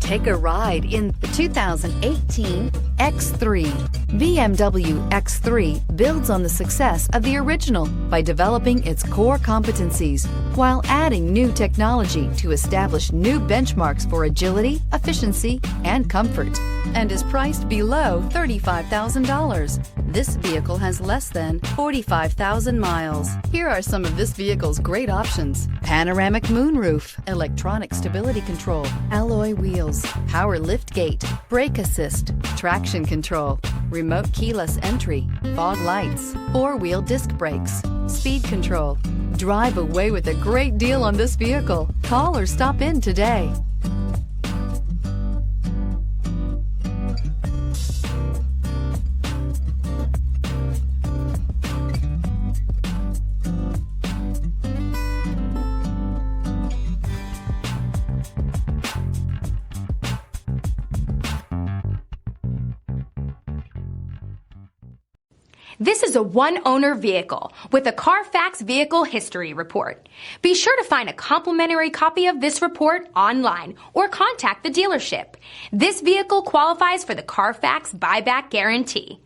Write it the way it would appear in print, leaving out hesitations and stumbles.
Take a ride in the 2018 X3. BMW X3 builds on the success of the original by developing its core competencies while adding new technology to establish new benchmarks for agility, efficiency, and comfort, and is priced below $35,000. This vehicle has less than 45,000 miles. Here are some of this vehicle's great options: panoramic moonroof, electronic stability control, alloy wheels, power lift gate, brake assist, traction control, remote keyless entry, fog lights, four-wheel disc brakes, speed control. Drive away with a great deal on this vehicle. Call or stop in today. This is a one-owner vehicle with a Carfax Vehicle History Report. Be sure to find a complimentary copy of this report online or contact the dealership. This vehicle qualifies for the Carfax Buyback Guarantee.